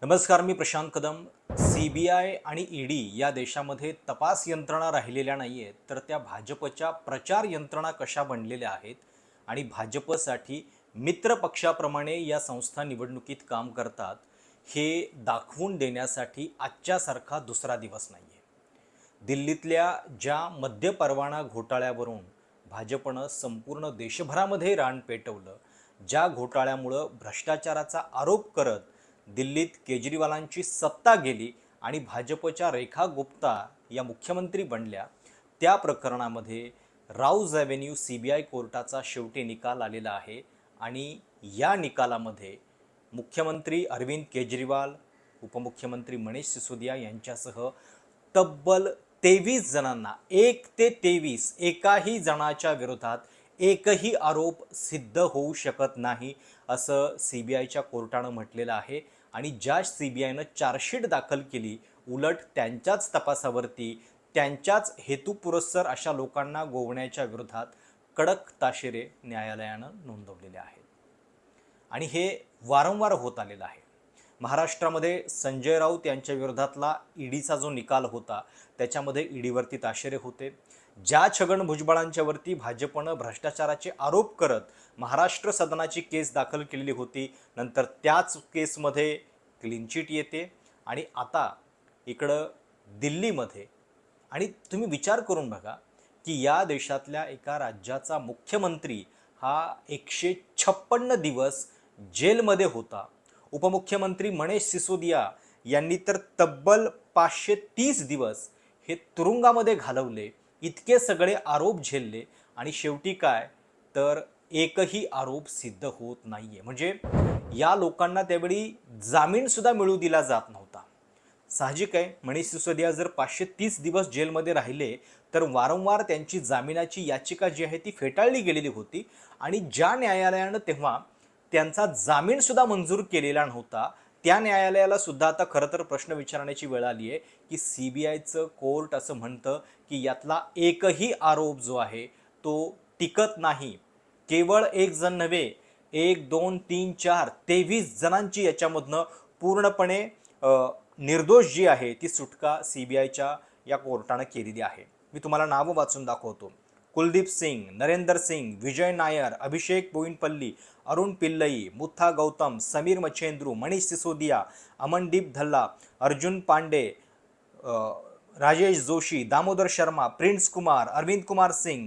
नमस्कार, मी प्रशांत कदम. CBI आणि ED या देशामध्ये तपास यंत्रणा राहिलेल्या नाही आहेत, तर त्या भाजपच्या प्रचार यंत्रणा कशा बनलेल्या आहेत आणि भाजपसाठी मित्र पक्षाप्रमाणे या संस्था निवडणुकीत काम करतात, हे दाखवून देण्यासाठी आजच्यासारखा दुसरा दिवस नाही आहे. दिल्लीतल्या ज्या मद्य परवाना घोटाळ्यावरून भाजपनं संपूर्ण देशभरामध्ये रान पेटवलं, ज्या घोटाळ्यामुळं भ्रष्टाचाराचा आरोप करत दिल्लीत केजरीवालांची सत्ता गेली आणि भाजपच्या रेखा गुप्ता या मुख्यमंत्री बनल्या, त्या प्रकरणामध्ये राऊज ॲव्हेन्यू CBI कोर्टाचा शेवटी निकाल आलेला आहे. आणि या निकालामध्ये मुख्यमंत्री अरविंद केजरीवाल, उपमुख्यमंत्री मनीष सिसोदिया यांच्यासह तब्बल 23 जणांना, 1 ते 23 एकाही जणाच्या विरोधात एकही आरोप सिद्ध होऊ शकत नाही असं CBIच्या कोर्टानं म्हटलेलं आहे. आणि ज्या CBIनं चार्जशीट दाखल केली, उलट त्यांच्याच तपासावरती त्यांच्याच हेतुपुरस्सर अशा लोकांना गोवण्याच्या विरोधात कडक ताशेरे न्यायालयानं नोंदवलेले आहेत. आणि हे वारंवार होत आलेलं आहे. महाराष्ट्रामध्ये संजय राऊत यांच्या विरोधातला EDचा जो निकाल होता, त्याच्यामध्ये EDवरती ताशेरे होते. ज्या छगन भुजबळांच्यावरती भाजपनं भ्रष्टाचाराचे आरोप करत महाराष्ट्र सदनाची केस दाखल केलेली होती, नंतर त्याच केसमध्ये क्लीन चिट येते. आणि आता इकडं दिल्लीमध्ये, आणि तुम्ही विचार करून बघा की या देशातल्या एका राज्याचा मुख्यमंत्री हा 156 दिवस जेलमध्ये होता. उपमुख्यमंत्री मनीष सिसोदिया यांनी तर तब्बल 530 दिवस हे तुरुंगामध्ये घालवले, इतके सगळे आरोप झेलले, आणि शेवटी काय, तर एकही आरोप सिद्ध होत नाहीये. म्हणजे या लोकांना त्यावेळी जामीन सुद्धा मिळू दिला जात नव्हता. साहजिक आहे, मनीष सिसोदिया जर 530 दिवस जेलमध्ये राहिले तर वारंवार त्यांची जामिनाची याचिका जी आहे ती फेटाळली गेलेली होती. आणि ज्या न्यायालयानं तेव्हा त्यांचा जामीन सुद्धा मंजूर केलेला नव्हता, त्या न्यायालयाला सुद्धा आता खरं तर प्रश्न विचारण्याची वेळ आली आहे की CBIचं कोर्ट असं म्हणतं की यातला एकही आरोप जो आहे तो टिकत नाही. केवळ एक जण नव्हे, 1 2 3 4 23 जणांची याच्यामधनं पूर्णपणे निर्दोष जी आहे ती सुटका CBIच्या या कोर्टानं केलेली आहे. मी तुम्हाला नावं वाचून दाखवतो. कुलदीप सिंग, नरेंदर सिंग, विजय नायर, अभिषेक बोईनपल्ली, अरुण पिल्लई, मुथा गौतम, समीर मच्छेंद्रू, मनीष सिसोदिया, अमनदीप धल्ला, अर्जुन पांडे, राजेश जोशी, दामोदर शर्मा, प्रिंस कुमार, अरविंद कुमार सिंग,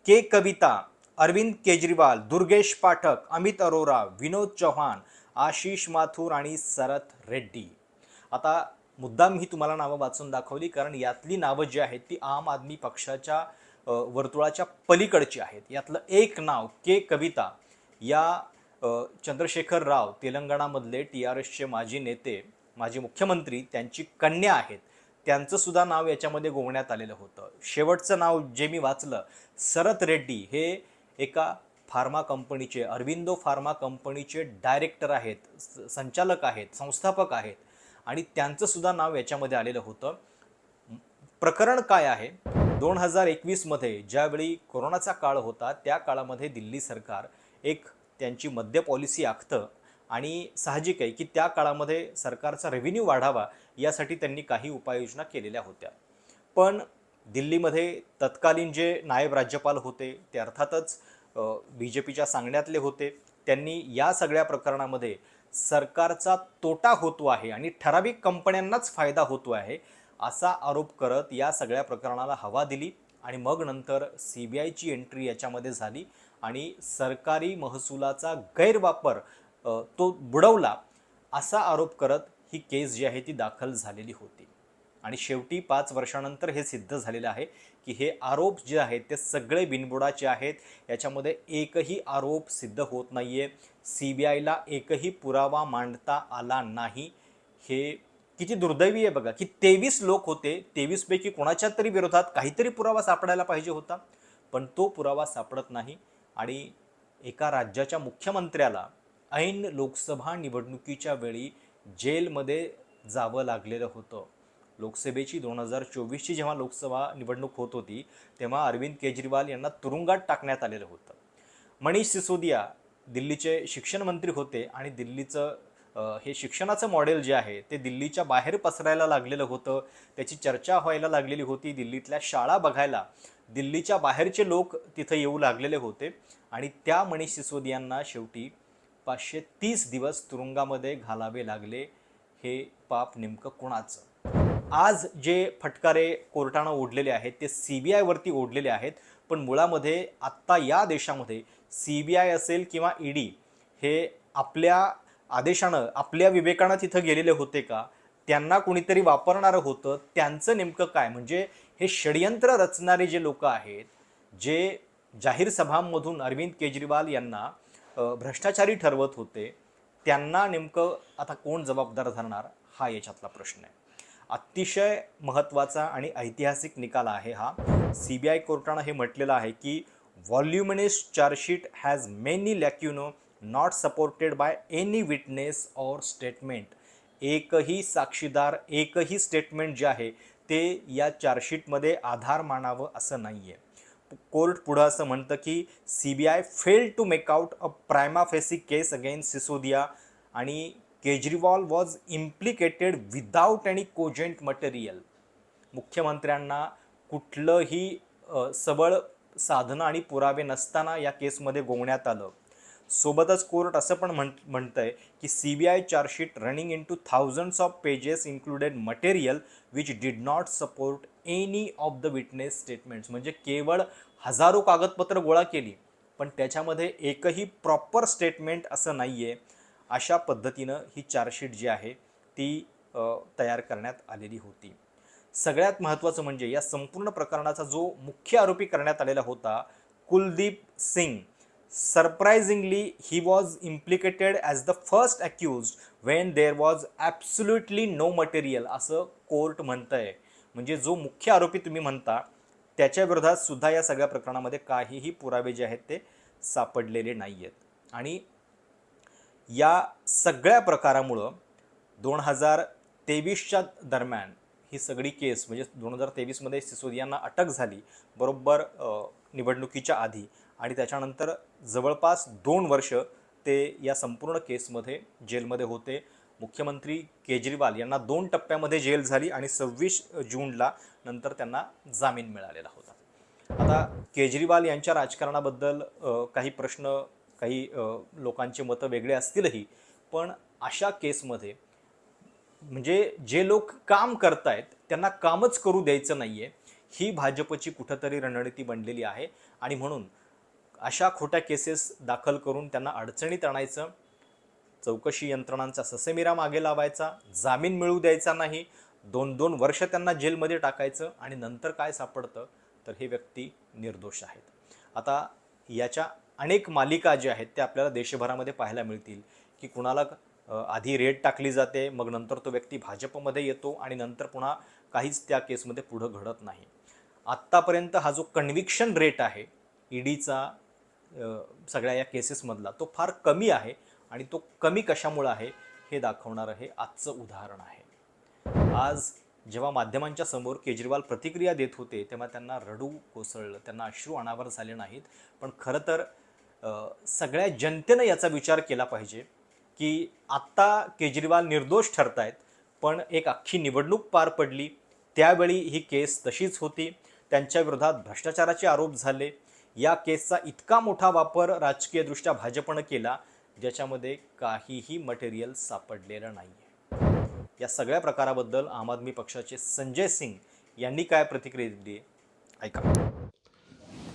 के कविता, अरविंद केजरीवाल, दुर्गेश पाठक, अमित अरोरा, विनोद चौहान, आशिष माथुर आणि शरत रेड्डी. आता मुद्दाम ही तुम्हाला नावं वाचून दाखवली कारण यातली नावं जी आहेत ती आम आदमी पक्षाच्या वर्तुळाच्या पलीकडची आहेत. यातलं एक नाव के कविता या चंद्रशेखर राव, तेलंगणामधले TRSचे माजी नेते, माजी मुख्यमंत्री, त्यांची कन्या आहेत, त्यांचं सुद्धा नाव याच्यामध्ये गोवण्यात आलेलं होतं. शेवटचं नाव जे मी वाचलं, शरत रेड्डी, हे एका फार्मा कंपनीचे, अरविंदो फार्मा कंपनीचे डायरेक्टर आहेत, संचालक आहेत, संस्थापक आहेत, आणि त्यांचं सुद्धा नाव याच्यामध्ये आलेलं होतं. प्रकरण काय आहे, 2021मध्ये ज्यावेळी कोरोनाचा काळ होता, त्या काळामध्ये दिल्ली सरकार एक त्यांची मद्य पॉलिसी आखतं, आणि साहजिक आहे की त्या काळामध्ये सरकारचा रेव्हेन्यू वाढावा यासाठी त्यांनी काही उपाययोजना केलेल्या होत्या. पण दिल्लीमध्ये तत्कालीन जे नायब राज्यपाल होते ते अर्थातच BJPच्या सांगण्यातले होते. त्यांनी या सगळ्या प्रकरणामध्ये सरकारचा तोटा होतो आहे आणि ठराविक कंपन्यांनाच फायदा होतो आहे असा आरोप करत या सगळ्या प्रकरणाला हवा दिली. आणि मग नंतर CBIची एंट्री याच्यामध्ये झाली आणि सरकारी महसुलाचा गैरवापर तो बुडवला असा आरोप करत ही केस जी आहे ती दाखल झालेली होती. आणि शेवटी 5 वर्षानंतर हे सिद्ध झालेलं आहे की हे आरोप जे आहेत ते सगळे बिनबुडाचे आहेत. याच्यामध्ये एकही आरोप सिद्ध होत नाही आहे. CBIला एकही पुरावा मांडता आला नाही. हे किती दुर्दैवी आहे बघा की 23 लोक होते, 23 पैकी कोणाच्या तरी विरोधात काहीतरी पुरावा सापडायला पाहिजे होता, पण तो पुरावा सापडत नाही. आणि एका राज्याच्या मुख्यमंत्र्याला ऐन लोकसभा निवडणुकीच्या वेळी जेलमध्ये जावं लागलेलं होतं. लोकसभेची 2024ची जेव्हा लोकसभा निवडणूक होत होती तेव्हा अरविंद केजरीवाल यांना तुरुंगात टाकण्यात आलेलं होतं. मनीष सिसोदिया दिल्लीचे शिक्षण मंत्री होते आणि दिल्लीचं हे शिक्षणाचं मॉडेल जे आहे ते दिल्लीच्या बाहेर पसरायला लागलेलं होतं. त्याची चर्चा व्हायला लागलेली होती. दिल्लीतल्या शाळा बघायला दिल्लीच्या बाहेरचे लोक तिथं येऊ लागलेले होते आणि त्या मनीष सिसोदियांना शेवटी 530 दिवस तुरुंगामध्ये घालावे लागले. हे पाप नेमकं कोणाचं? आज जे फटकारे कोर्टानं ओढलेले आहेत ते CBI वरती ओढलेले आहेत, पण मुळामध्ये आत्ता या देशामध्ये CBI असेल किंवा ED हे आपल्या आदेशानं, आपल्या विवेकानं तिथं गेलेले होते का? त्यांना कोणीतरी वापरणारं होतं, त्यांचं नेमकं काय? म्हणजे हे षडयंत्र रचणारे जे लोक आहेत, जे जाहीर सभांमधून अरविंद केजरीवाल यांना भ्रष्टाचारी ठरवत होते, त्यांना नेमकं आता कोण जबाबदार धरणार, हा याच्यातला प्रश्न आहे. अतिशय महत्त्वाचा आणि ऐतिहासिक निकाल आहे हा. CBI कोर्टानं हे म्हटलेलं आहे की voluminous chargesheet has many lacunae not supported by any witness or statement. एकही साक्षीदार, एकही स्टेटमेंट जे आहे ते या चार्जशीटमध्ये आधार मानावं असं नाही आहे. कोर्ट पुढं असं म्हणतं की CBI fail to make out a prima facie case against Sisodia आणि Kejriwal was implicated without any cogent material. मुख्यमंत्र्यांना कुठलंही सबळ साधनं आणि पुरावे नसताना या केसमध्ये गोवण्यात आलं. सोबतच कोर्ट असं पण म्हणतंय की CBI chargesheet running in two thousands of pages included material which did not support any of the witness statements. म्हणजे केवळ हजारो कागदपत्र गोळा केली, पण त्याच्यामध्ये एकही प्रॉपर स्टेटमेंट असं नाही आहे. अशा पद्धतीनं ही चार्जशीट जी आहे ती तयार करण्यात आलेली होती. सगळ्यात महत्त्वाचं म्हणजे या संपूर्ण प्रकरणाचा जो मुख्य आरोपी करण्यात आलेला होता Kuldeep Singh, surprisingly he was implicated as the first accused when there was absolutely no material, असं कोर्ट म्हणतंय. म्हणजे जो मुख्य आरोपी तुम्ही म्हणता त्याच्या विरोधात सुद्धा या सगळ्या प्रकरणामध्ये काहीही पुरावे जे आहेत ते सापडलेले नाही आहेत. आणि या सगळ्या प्रकारामुळं 2023च्या दरम्यान ही सगळी केस, म्हणजे 2023मध्ये सिसोदियांना अटक झाली बरोबर निवडणुकीच्या आधी, आणि त्याच्यानंतर जवळपास 2 वर्ष ते या संपूर्ण केसमध्ये जेलमध्ये होते. मुख्यमंत्री केजरीवाल यांना 2 टप्प्यामध्ये जेल झाली आणि 26 जूनला नंतर त्यांना जामीन मिळालेला होता. आता केजरीवाल यांच्या राजकारणाबद्दल काही प्रश्न, काही लोकांचे मतं वेगळे असतीलही, पण अशा केसमध्ये म्हणजे जे लोक काम करतायत त्यांना कामच करू द्यायचं नाही आहे, ही भाजपची कुठंतरी रणनीती बनलेली आहे. आणि म्हणून अशा खोट्या केसेस दाखल करून त्यांना अडचणीत आणायचं, चौकशी यंत्रणांचा ससेमिरा मागे लावायचा, जामीन मिळू द्यायचा नाही, 2-2 वर्ष त्यांना जेलमध्ये टाकायचं, आणि नंतर काय सापडतं तर हे व्यक्ती निर्दोष आहेत. आता याच्या अनेक मालिका ज्या आहेत त्या आपल्याला देशभरामध्ये पाहायला मिळतील की कुणाला आधी रेड टाकली जाते, मग नंतर तो व्यक्ती भाजपमध्ये येतो आणि नंतर पुन्हा काहीच त्या केसमध्ये पुढं घडत नाही. आत्तापर्यंत हा जो कन्व्हिक्शन रेट आहे EDचा सगळ्या या केसेसमधला तो फार कमी आहे, आणि तो कमी कशामुळे आहे हे दाखवणारं हे आजचं उदाहरण आहे. आज जेव्हा माध्यमांच्या समोर केजरीवाल प्रतिक्रिया देत होते तेव्हा त्यांना रडू कोसळलं, त्यांना अश्रू अनावर झाले नाहीत. पण खरं तर सगळ्या जनतेनं याचा विचार केला पाहिजे की आत्ता केजरीवाल निर्दोष ठरतायत, पण एक अख्खी निवडणूक पार पडली, त्यावेळी ही केस तशीच होती, त्यांच्या विरोधात भ्रष्टाचाराचे आरोप झाले. या केसचा इतका मोठा वापर राजकीयदृष्ट्या भाजपनं केला ज्याच्यामध्ये काहीही मटेरियल सापडलेलं नाही आहे. या सगळ्या प्रकाराबद्दल आम आदमी पक्षाचे संजय सिंग यांनी काय प्रतिक्रिया दिली ऐका.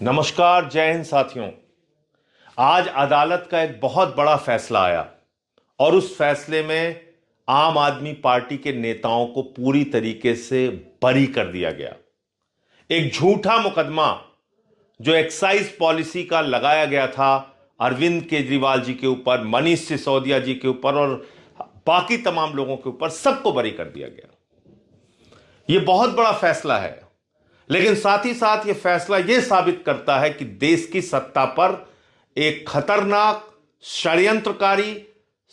नमस्कार, जय हिंद साथियों। आज अदालत का एक बहुत बड़ा फैसला आया और उस फैसले में आम आदमी पार्टी के नेताओं को पूरी तरीके से बरी कर दिया गया। एक झूठा मुकदमा जो एक्साइज पॉलिसी का लगाया गया था अरविंद केजरीवाल जी के ऊपर, मनीष सिसोदिया जी के ऊपर और बाकी तमाम लोगों के ऊपर, सबको बरी कर दिया गया। यह बहुत बड़ा फैसला है, लेकिन साथ ही साथ यह फैसला यह साबित करता है कि देश की सत्ता पर एक खतरनाक षड्यंत्रकारी,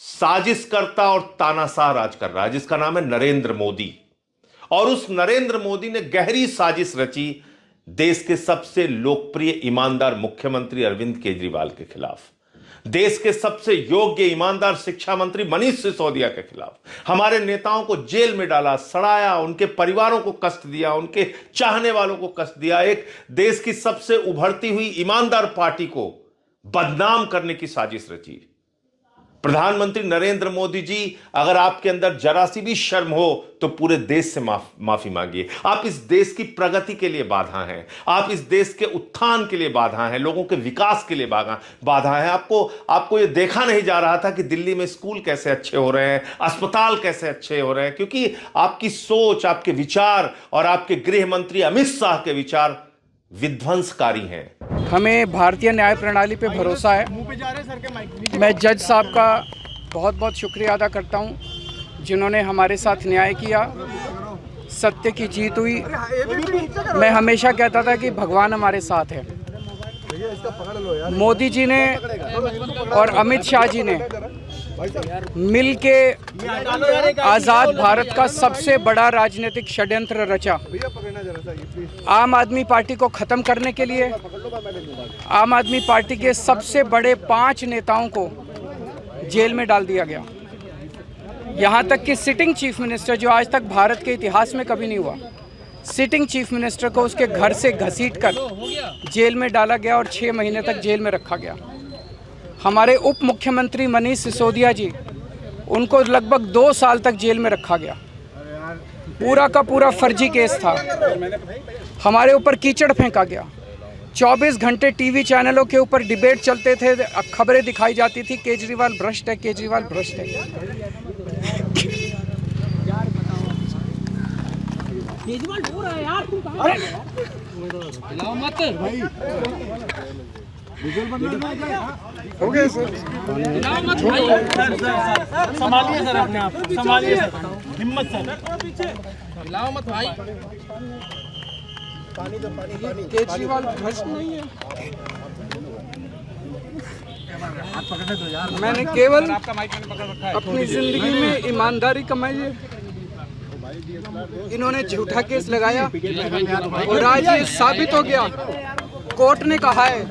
साजिशकर्ता और तानाशाह राज कर रहा है जिसका नाम है नरेंद्र मोदी। और उस नरेंद्र मोदी ने गहरी साजिश रची देश के सबसे लोकप्रिय ईमानदार मुख्यमंत्री अरविंद केजरीवाल के खिलाफ। देश के सबसे योग्य ईमानदार शिक्षा मंत्री मनीष सिसोदिया के खिलाफ, हमारे नेताओं को जेल में डाला, सड़ाया, उनके परिवारों को कष्ट दिया, उनके चाहने वालों को कष्ट दिया, एक देश की सबसे उभरती हुई ईमानदार पार्टी को बदनाम करने की साजिश रची। प्रधानमंत्री नरेंद्र मोदी जी, अगर आपके अंदर जरा सी भी शर्म हो तो पूरे देश से माफी मांगिए। आप इस देश की प्रगति के लिए बाधा हैं, आप इस देश के उत्थान के लिए बाधा हैं, लोगों के विकास के लिए बाधा है। आपको यह देखा नहीं जा रहा था कि दिल्ली में स्कूल कैसे अच्छे हो रहे हैं, अस्पताल कैसे अच्छे हो रहे हैं, क्योंकि आपकी सोच, आपके विचार और आपके गृह मंत्री अमित शाह के विचार विध्वंसकारी हैं। हमें भारतीय न्याय प्रणाली पे भरोसा है। मैं जज साहब का बहुत बहुत शुक्रिया अदा करता हूं, जिन्होंने हमारे साथ न्याय किया, सत्य की जीत हुई। मैं हमेशा कहता था कि भगवान हमारे साथ है। मोदी जी ने और अमित शाह जी ने मिल के आज़ाद भारत का सबसे बड़ा राजनीतिक षड्यंत्र रचा। आम आदमी पार्टी को ख़त्म करने के लिए आम आदमी पार्टी के सबसे बड़े 5 नेताओं को जेल में डाल दिया गया। यहाँ तक कि सिटिंग चीफ मिनिस्टर, जो आज तक भारत के इतिहास में कभी नहीं हुआ, सिटिंग चीफ मिनिस्टर को उसके घर से घसीटकर जेल में डाला गया और 6 महीने तक जेल में रखा गया। हमारे उप मुख्यमंत्री मनीष सिसोदिया जी, उनको लगभग 2 साल तक जेल में रखा गया। पूरा का पूरा फर्जी केस था। हमारे ऊपर कीचड़ फेंका गया। 24 घंटे टीवी चैनलों के ऊपर डिबेट चलते थे, खबरें दिखाई जाती थी, केजरीवाल भ्रष्ट है, केजरीवाल भ्रष्ट है। केजरीवाल हो रहा है यार, तुम कहाँ हिलाओ मत भाई। हो गया सर, हिलाओ मत भाई। संभालिए सर, अपने आप संभालिए सर, हिम्मत सर, हिलाओ मत भाई। केजरीवाल भ्रष्ट नहीं है। मैंने केवल अपनी जिंदगी में ईमानदारी कमाई है। इन्होंने झूठा केस लगाया और आज ये साबित हो गया। कोर्ट ने कहा है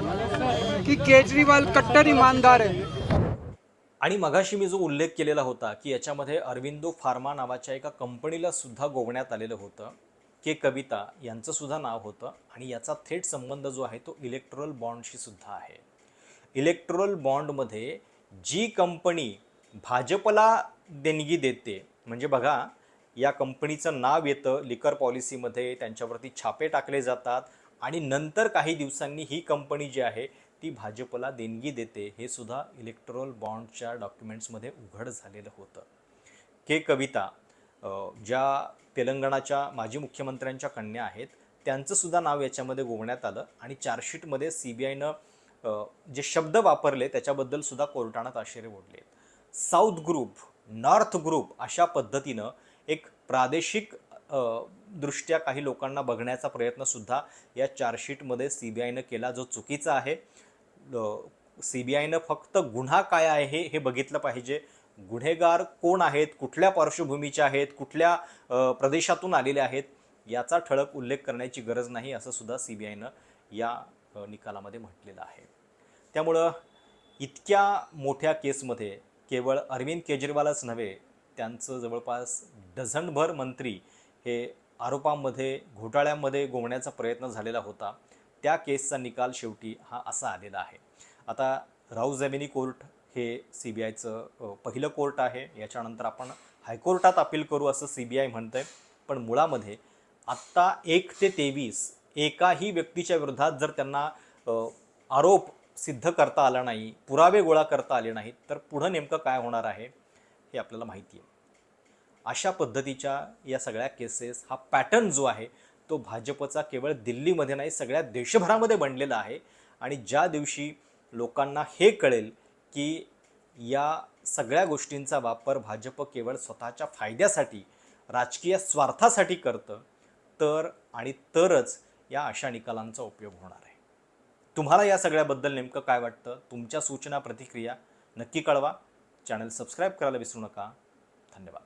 कि केजरीवाल कट्टर ईमानदार आहे। आणि मगाशी मी जो उल्लेख केलेला होता की याच्यामध्ये अरविंदो फार्मा नावाच्या एका कंपनीला सुद्धा गोवण्यात आलेलं होतं, के कविता यांचं सुद्धा नाव होतं आणि याचा थेट संबंध जो आहे तो इलेक्ट्रोल बॉन्डशी सुद्धा आहे। इलेक्ट्रोल बॉन्डमध्ये जी कंपनी भाजपला देणगी देते, म्हणजे बघा या कंपनीचं नाव येतं लिकर पॉलिसीमध्ये, त्यांच्यावरती छापे टाकले जातात आणि नंतर काही दिवसांनी ही कंपनी जी आहे ती भाजपला देणगी देते, हे सुद्धा इलेक्ट्रोल बॉन्डच्या डॉक्युमेंट्समध्ये उघड झालेलं होतं। के कविता ज्या तेलंगणाच्या माजी मुख्यमंत्र्यांच्या कन्या आहेत, त्यांचं सुद्धा नाव याच्यामध्ये गोवण्यात आलं आणि चार्जशीटमध्ये CBIनं जे शब्द वापरले त्याच्याबद्दल सुद्धा कोर्टानं ताशेरे ओढले। साऊथ ग्रुप, नॉर्थ ग्रुप अशा पद्धतीनं एक प्रादेशिक दृष्ट्या काही लोकांना बघण्याचा प्रयत्न सुद्धा या चार्जशीटमध्ये CBIनं केला, जो चुकीचा आहे। CBIनं फक्त गुन्हा काय आहे हे बघितलं पाहिजे। गुन्हेगार कोण आहेत, कुठल्या पार्श्वभूमीचे आहेत, कुठल्या प्रदेशातून आलेले आहेत याचा ठळक उल्लेख करण्याची गरज नाही, असं सुद्धा CBIनं या निकालामध्ये म्हटलेलं आहे। त्यामुळं इतक्या मोठ्या केसमध्ये केवळ अरविंद केजरीवालच नव्हे, त्यांचं जवळपास डझनभर मंत्री हे आरोपांमध्ये, घोटाळ्यामध्ये गोवण्याचा प्रयत्न झालेला होता। त्या केसचा निकाल शेवटी हा असा आलेला आहे। आता राऊझ-एमिनी कोर्ट हे CBIचं पहिलं कोर्ट आहे। याच्यानंतर आपण हायकोर्टात अपील करू असं CBI म्हणतंय, पण मुळामध्ये आत्ता 1 ते 23 एकाही व्यक्तीच्या विरोधात जर त्यांना आरोप सिद्ध करता आला नाही, पुरावे गोळा करता आले नाहीत, तर पुढं नेमकं काय होणार आहे हे आपल्याला माहिती आहे। अशा पद्धतीच्या या सगळ्या केसेस, हा पॅटर्न जो आहे तो भाजपचा केवळ दिल्लीमध्ये नाही सगळ्या देशभरामध्ये बनलेला आहे। आणि ज्या दिवशी लोकांना हे कळेल की या सगळ्या गोष्टींचा वापर भाजप केवळ स्वतःच्या फायद्यासाठी, राजकीय स्वार्थासाठी करतं, तरच या अशा निकालांचा उपयोग होणार आहे। तुम्हाला या सगळ्याबद्दल नेमकं काय वाटतं? तुमच्या सूचना, प्रतिक्रिया नक्की कळवा। चॅनल सबस्क्राईब करायला विसरू नका। धन्यवाद।